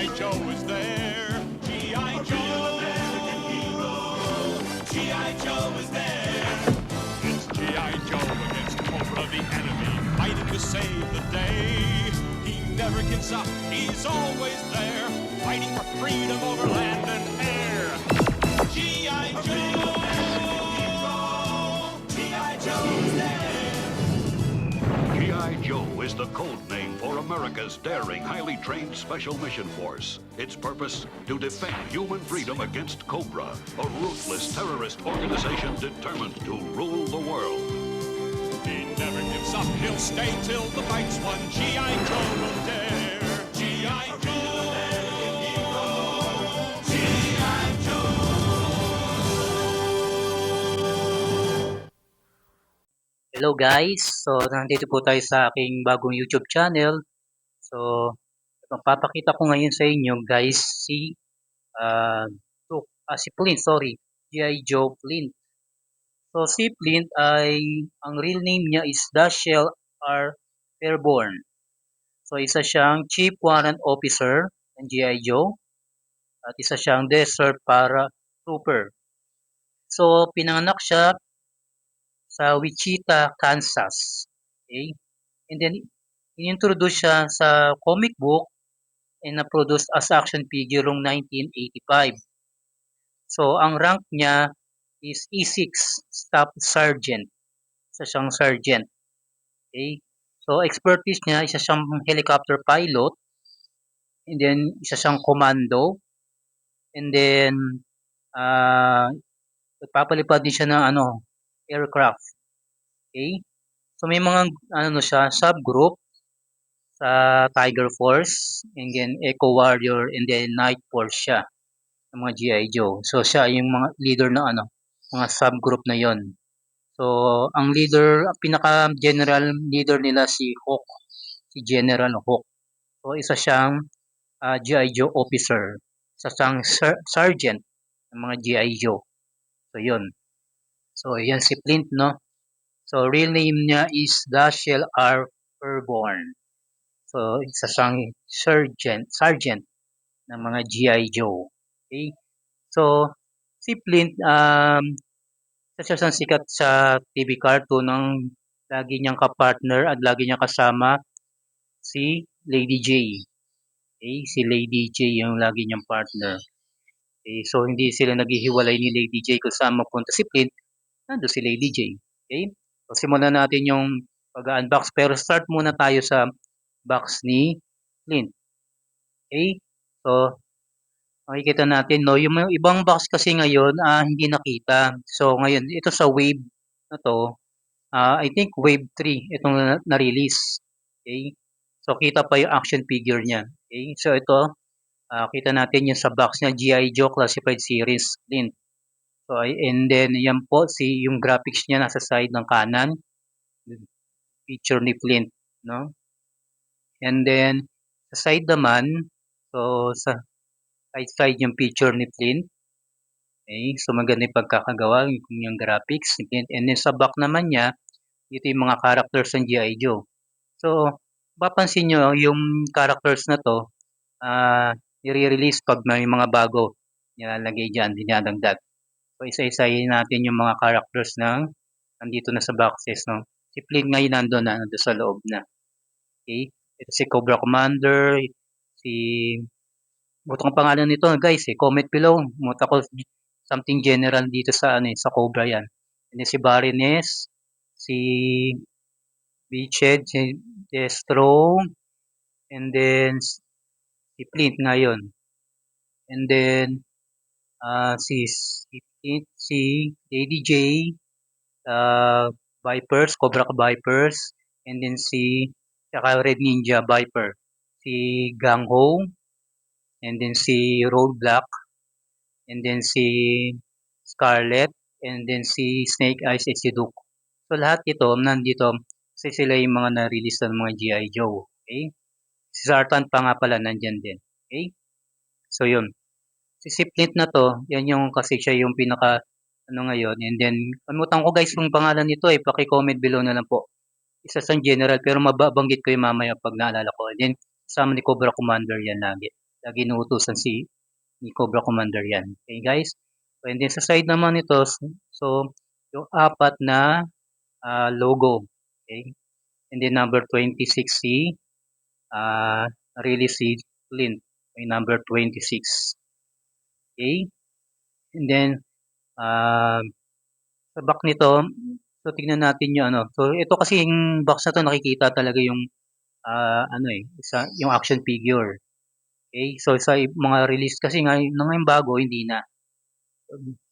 G.I. Joe is there. G.I. Joe, American hero. G.I. Joe is there. It's G.I. Joe against Cobra the enemy, fighting to save the day. He never gives up, he's always there, fighting for freedom over land and air. G.I. Joe, G.I. Joe is there. G.I. Joe is the code name for America's daring, highly trained Special Mission Force. Its purpose, to defend human freedom against Cobra, a ruthless terrorist organization determined to rule the world. He never gives up, he'll stay till the fight's won. G.I. Joe will dare. G.I. Joe, American hero. G.I. Joe. Hello guys! So, nandito po tayo sa aking bagong YouTube channel. So, magpapakita ko ngayon sa inyo guys si Flint, G.I. Joe Flint. So, si Flint ay, ang real name niya is Dashiell R. Fairborn. So, isa siyang Chief Warrant Officer ng G.I. Joe at isa siyang Desert Paratrooper. So, pinanganak siya sa Wichita, Kansas. Okay? And then, inintroduce siya sa comic book and na-produce as action figure noong 1985. So, ang rank niya is E6, Staff Sergeant. Isa siyang sergeant. Okay? So, expertise niya, isa siyang helicopter pilot. And then, isa siyang commando. And then, nagpapalipad din siya ng aircraft. Okay? So, may mga subgroup sa Tiger Force, and then Echo Warrior, and then Night Force siya ng mga G.I. Joe. So, siya yung mga leader na mga subgroup na yon. So, ang pinaka-general leader nila si Hawk, si General Hawk. So, isa siyang G.I. Joe officer, isa siyang sergeant ng mga G.I. Joe. So, yun. So, yan si Flint, no? So, real name niya is Dashiell R. Fairborn. So, isa siyang sergeant ng mga G.I. Joe. Okay? So, si Flint, isa siyang sikat sa TV cartoon ng lagi niyang kapartner at lagi niyang kasama si Lady J. Okay? Si Lady J yung lagi niyang partner. Okay? So, hindi sila naghihiwalay ni Lady J kung saan mapunta si Flint, nandun si Lady J. Okay? So, simulan natin yung pag-unbox. Pero start muna tayo sa box ni Flint. Okay? So, makikita natin, no? Yung ibang box kasi ngayon, hindi nakita. So, ngayon, ito sa wave na to, I think wave 3, itong na-release. Okay? So, kita pa yung action figure niya. Okay? So, ito, kita natin yung sa box niya, G.I. Joe Classified Series Flint. So, and then, yan po, yung graphics niya nasa side ng kanan. Picture ni Flint, no? And then, sa side naman, so, sa side yung picture ni Flint. Okay, so maganda yung pagkakagawa, yung graphics ni Flint. And then, sa back naman niya, ito yung mga characters ng G.I. Joe. So, papansin nyo, yung characters na to, i-release pag may mga bago nilalagay dyan, dinadagdag. So, isa-isayin natin yung mga characters nandito na sa boxes, no? Si Flint ngayon nandun sa loob na. Okay? Ito si Cobra Commander, butang pangalan nito, guys, comment below. Muta ko something general dito sa sa Cobra yan. And then si Baroness, si Beached, si Destro, and then si Flint ngayon. And then si Flint, si Lady J, Vipers, Cobra Vipers, and then saka Red Ninja Viper, si Gang Ho, and then si Roadblock, and then si Scarlet, and then si Snake Eyes at si Duke. So lahat ito, nandito, kasi sila yung mga na-release ng mga G.I. Joe. Okay? Si Zartan pa nga pala, nandyan din. Okay? So yun. Si Flint na to, yan yung kasi siya yung pinaka ngayon. And then, kalimutan ko guys yung pangalan nito paki-comment below na lang po. Isa sa general, pero mababanggit ko yung mamaya pag naalala ko. And then, kasama ni Cobra Commander yan lagi. lagi inuutusan ni Cobra Commander yan. Okay guys? So, and then sa side naman nito, so yung apat na logo. Okay? And then number 26C, really si Flint, may number 26. Okay? And then, sa back nito, so tignan natin yung ano. So ito kasi yung box na to nakikita talaga yung yung action figure. Okay? So sa mga release kasi ngayon bago hindi na.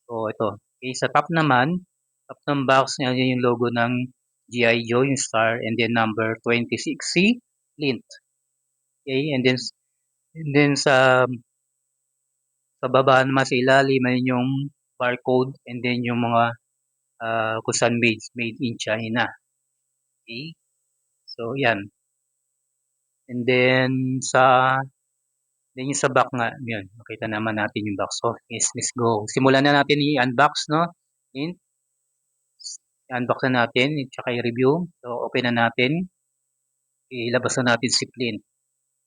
So ito. Okay, sa top naman, top ng box niya yung logo ng G.I. Joe, yung star, and then number 26C, Flint. Okay, and then sa baba naman sa ilalim ay yung barcode and then yung mga kung saan made in China. Okay? So yan. And then yung sa back nga, yun, makita naman natin yung box. So, yes, let's go. Simulan na natin i-unbox, no? I-unbox na natin, tsaka i-review. So, open na natin. Ilabas na natin si Flint.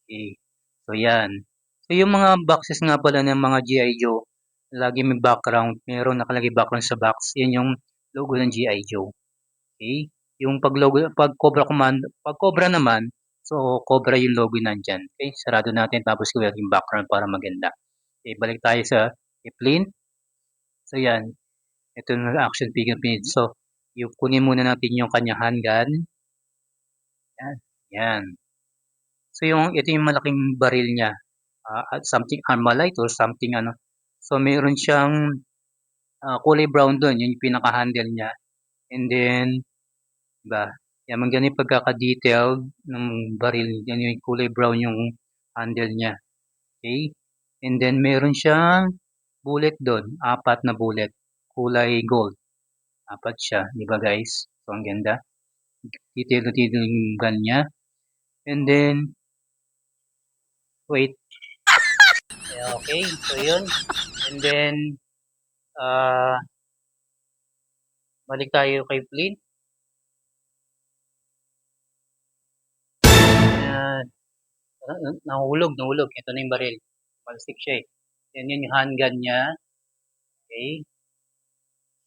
Okay. So, yan. So, yung mga boxes nga pala ng mga G.I. Joe, lagi may background. Meron nakalagay background sa box. Yan yung logo ng G.I. Joe. Okay? Yung pag Cobra naman, so Cobra yung logo nandyan. Okay? Sarado natin tapos ko yung background para maganda. Okay, balik tayo sa Flint. So, yan. Ito na action figure pin. So, yung kunin muna natin yung kanyang handgun. Yan. Yan. So, ito yung malaking baril niya. Something Armalite or something ano. So, mayroon siyang kulay brown doon. Yun yung pinaka-handle niya. And then, diba? Yan, ganyan yung pagkaka-detailed ng baril. Yan yung kulay brown yung handle niya. Okay? And then, meron siyang bullet doon. 4 na bullet. Kulay gold. 4 siya. Diba guys? So, ang ganda. Detail yung gun niya. And then, wait. Okay. So, yun. And then, balik tayo kay Flint. Nahulog. Ito na yung baril. Balstic siya eh. Yan yung handgun niya. Okay.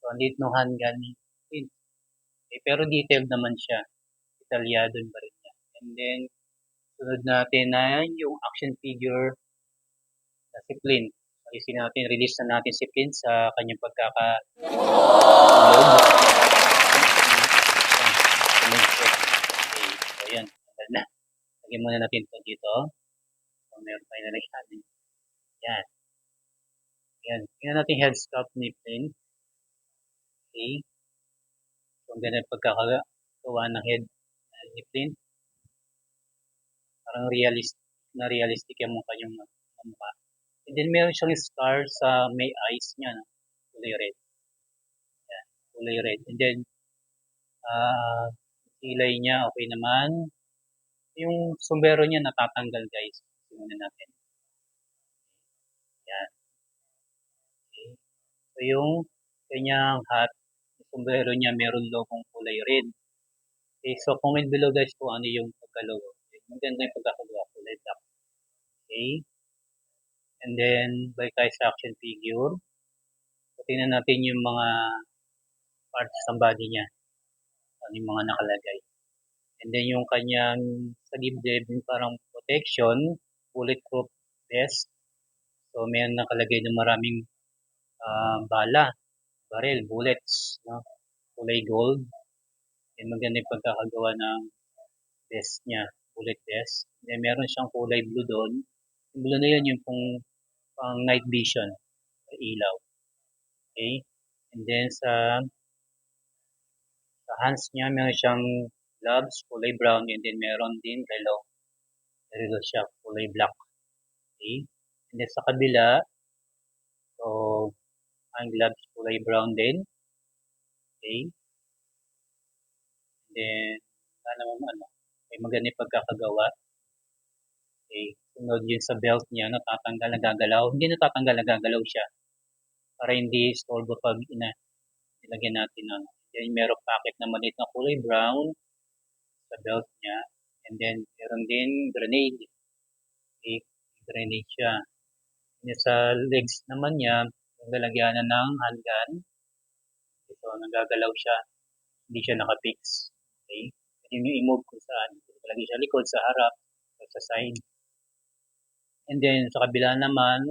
So, andito no handgun ni Flint. Okay. Pero detailed naman siya. Detalyado yung baril niya. And then, sunod natin na yung action figure na si Flint. Alisin natin, release na natin si Flint sa kanyang pagkakatulog. Okay. So, yan. Na. Lagyan muna natin ito dito. So, meron tayo na nagsabi. Yan. Yan. Tingnan natin head sculpt ni Flint. Okay. So, ang ganda pagkakagawa ng head ni Flint. Parang realistic yung mukha yung mukha. And then, meron siyang scar sa may eyes niya. No? Kulay red. Yan. Kulay red. And then, kilay niya, okay naman. Yung sombrero niya natatanggal guys. Simulan natin. Yan. Okay. So yung kanyang hat, yung sombrero niya meron logong kulay red. Okay. So comment below guys kung ano yung pagkalogo. Maganda yung pagkakagawa kulay black. Okay. And then balik tayo sa action figure. So tingnan natin yung mga parts ng body niya. Ano yung mga nakalagay. And then yung kanyang sa dibdib, yung parang protection, bulletproof vest. So may nakalagay na maraming baril, bullets, no? Kulay gold. And maganda yung pagkakagawa ng vest niya, bullet vest. And then meron siyang kulay blue doon. Yung blue na yun yung pang night vision, ilaw. Okay? And then sa hands niya, meron siyang gloves, kulay brown, and then meron din relo. Relo siya, kulay black. Okay? And then sa kabila, so, ang gloves, kulay brown din. Okay? And then, may maganda pagkakagawa. Okay? Sunod yun sa belt niya, natatanggal, nagagalaw. Hindi natatanggal, nagagalaw siya. Para hindi istorbo pag ilagyan natin. Then, merong packet na maliit na kulay brown sa belt niya. And then, meron din grenade. Okay, grenade siya. And sa legs naman niya, yung lalagyanan ng handgun. Ito, nagagalaw siya. Hindi siya nakapix. Okay? Pwede nyo i-move kung saan. Lagi sa likod, sa harap, o sa side. And then, sa kabila naman,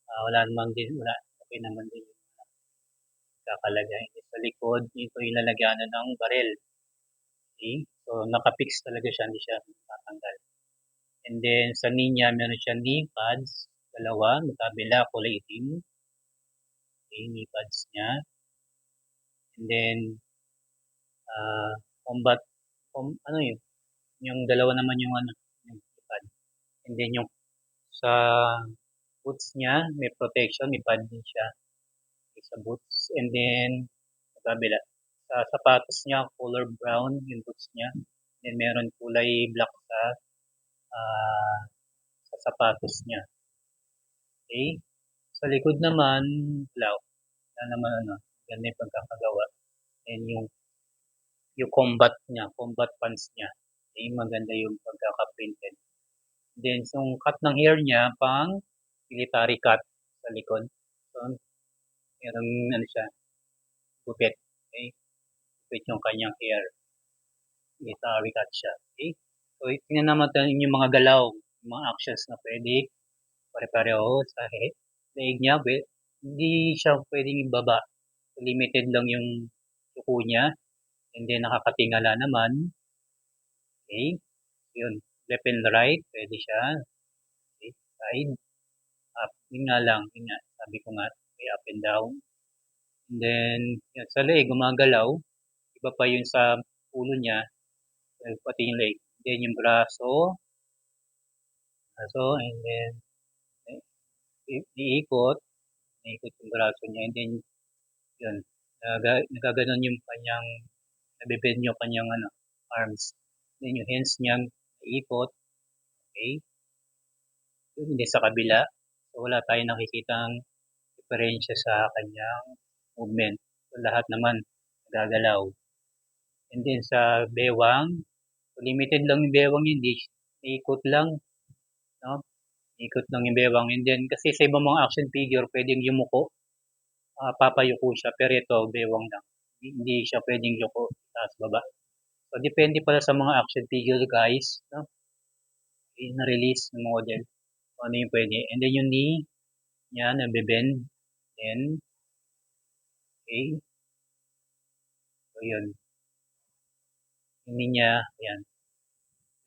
wala naman din, wala. Okay naman din kakalagay. Sa likod, ito yung lalagyanan ng barrel. Okay? So, nakapix talaga siya, hindi siya tatanggal. And then, sa niya, meron siya knee pads, dalawa, magkabila, kulay itim. Okay, knee pads niya. And then, combat, ano yun, yung dalawa naman yung ano, yung knee pad. And then, yung sa boots niya, may protection, may pad din siya. Okay, sa boots. And then, magkabila. Sa sapatos niya, color brown yung boots niya. Then, meron kulay black sa sapatos niya. Okay? Sa likod naman, wala naman ano, ganda yung pagkakagawa. And yung combat niya, combat pants niya. Okay, maganda yung pagkaka-printed. Then, yung cut ng hair niya, pang military cut sa likod. So, merong ano siya, gupit. Okay? Gupit yung kanyang hair. Military cut siya. Okay? So, tingnan naman natin yung mga galaw, yung mga actions na pwede pare-pareho sa leg niya. Hindi siya pwedeng ibaba. Limited lang yung suko niya. And then, nakakatingala naman. Okay? Yun. Left and right, pwede siya. Okay? Side. Up. Yun nga lang. Yun nga. Sabi ko nga, okay, up and down. And then, yun, sa leg, gumagalaw. Iba pa yun sa ulo niya. Pati yung leg. Then, yung braso. And then, iikot. Iikot yung braso niya. And then, yun. Nagaganon yung kanyang, nabibend yung kanyang arms. Then, yung hands niya, iikot. Okay? Yun, hindi sa kabila. So, wala tayong nakikitang diferensya sa kanyang movement. So, lahat naman nagagalaw. And then, sa bewang, so, limited lang yung bewang yun. Iikot lang. No? Ikot lang yung bewang. And then, kasi sa ibang mga action figure, pwedeng yumuko. Papayuko siya. Pero ito, bewang lang. Hindi siya pwedeng yuko. Taas, baba. So, depende pala sa mga action figure, guys. No? Na-release ng model. So, ano yung pwede. And then, yung knee, yan, nabibend. Then, okay. So, yun. Yung knee niya, yan.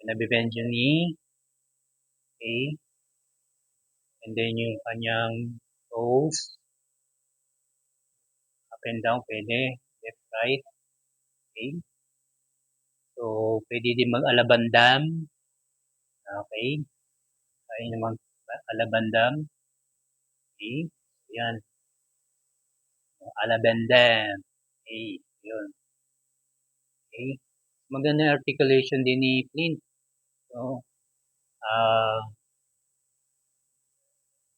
Nabibend yung knee. Okay. And then, yung kanyang toes. Up and down, pwede. Left, right. Okay. So, pwede din mag-alabandam. Okay. Kaya naman alabandam. Okay. Yan. Alabandam. Okay. Yun. Okay. Maganda articulation din ni Clint. So,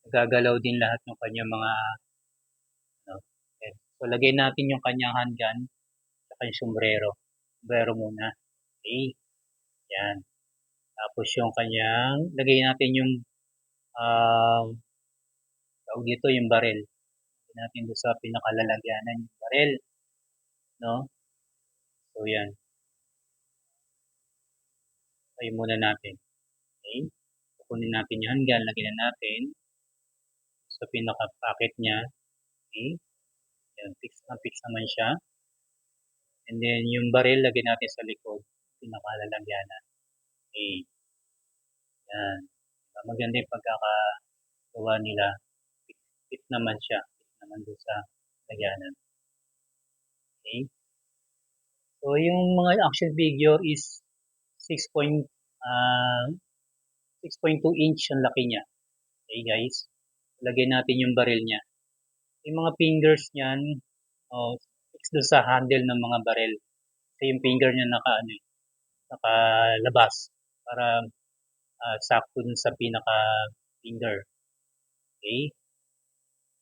nagagalaw din lahat ng kanyang mga okay. So, lagay natin yung kanyang handgun at yung sombrero. Sombrero muna. Okay. Yan. Tapos yung kanyang, lagay natin yung tawag dito yung barrel. Lagay natin doon sa pinakalalagyanan yung barrel. No? So, yan. Tayo muna natin. Okay. Kukunin natin yung handgun. Lagyan natin sa pinaka-packet niya. Okay. Yan. Fix naman siya. And then, yung barrel, lagyan natin sa likod. Pinakalalagyanan. Okay. Yan. Maganda yung pagkakagawa nila. Fit naman siya. Fit naman doon sa lagyanan. Okay. So, yung mga action figure is 6.2 inch ang laki niya. Okay, guys. Lagyan natin yung barrel niya. Yung mga fingers niyan, fix doon sa handle ng mga barrel. Kasi yung finger niya nakalabas para sakto dun sa pinaka-finger. Okay?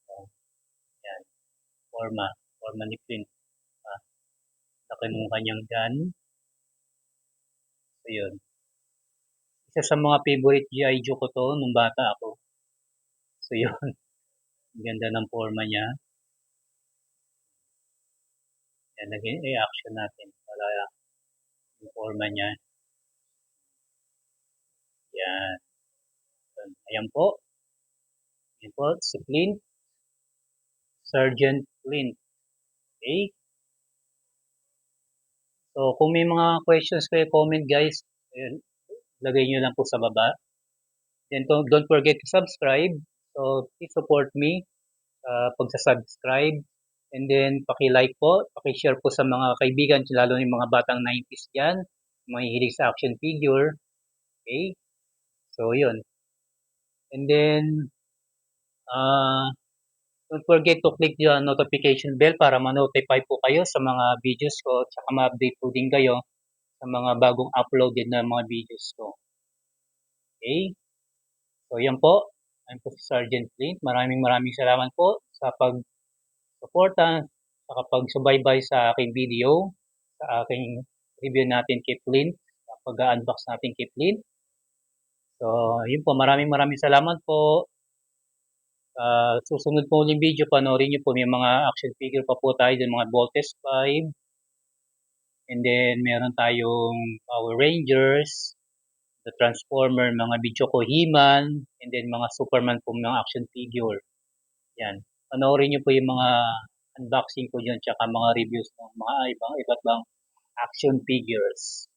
So, yan. Forma ni Clint. Laki ng kanyang gun. So, yun. Isa sa mga favorite G.I. Joe ko 'to nung bata ako. So yun, ang ganda ng forma niya. Yan, naging reaction natin para yung forma niya. Yan. Ayan po. Ayan po, si Clint. Sergeant Clint. Okay? So, kung may mga questions kayo, comment guys. Ayun, lagay nyo lang po sa baba. Then don't forget to subscribe. So, please support me pagsa-subscribe. And then, paki-like po, paki-share po sa mga kaibigan, lalo yung mga batang 90s dyan, mga hilig sa action figure. Okay? So, yun. And then, don't forget to click the notification bell para ma-notify po kayo sa mga videos ko, at ma-update po din kayo sa mga bagong uploaded na mga videos ko. Okay? So, yan po. I'm po si Sergeant Clint. Maraming salamat po sa pag-suporta, sa pag-subaybay sa aking video, sa aking review natin kay Clint, sa pag-unbox natin kay Clint. So, yun po. Maraming salamat po. Susunod po uling video, panoorin nyo po. May mga action figure pa po tayo dun, mga Voltes 5. And then, meron tayong Power Rangers, the Transformer, mga Bichoko He-Man, and then mga Superman po, mga action figure. Yan. Panoorin nyo po yung mga unboxing ko dyan, tsaka mga reviews ng mga iba't bang action figures.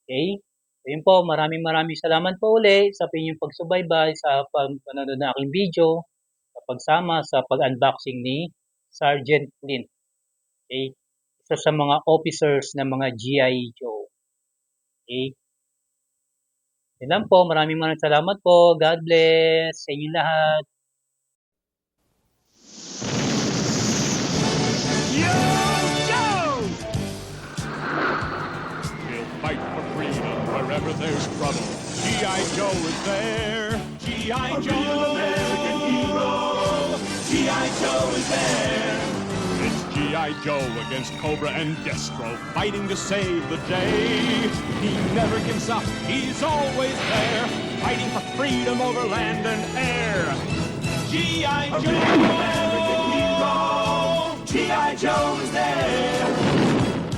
Okay? So, yun po. Maraming salamat po ulit sa inyong pagsubaybay sa panonood ng aking video, sa pagsama sa pag-unboxing ni Sergeant Clint. Okay? Isa sa mga officers ng mga G.I. Joe. Okay? Yan lang po. Maraming salamat po. God bless sa inyong lahat. Yo, Joe! He'll fight for freedom wherever there's trouble. G.I. Joe is there. G.I. Joe, American hero. G.I. Joe is there. It's G.I. Joe against Cobra and Destro, fighting to save the day. He never gives up. He's always there, fighting for freedom over land and air. G.I. Joe, American hero. G.I. Joe is there.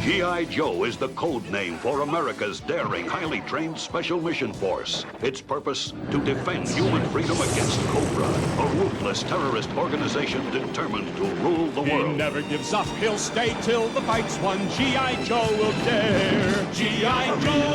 G.I. Joe is the code name for America's daring, highly trained Special Mission Force. Its purpose, to defend human freedom against Cobra, a ruthless terrorist organization determined to rule the He world. never gives up. He'll stay till the fight's won. G.I. Joe will dare. G.I. Joe,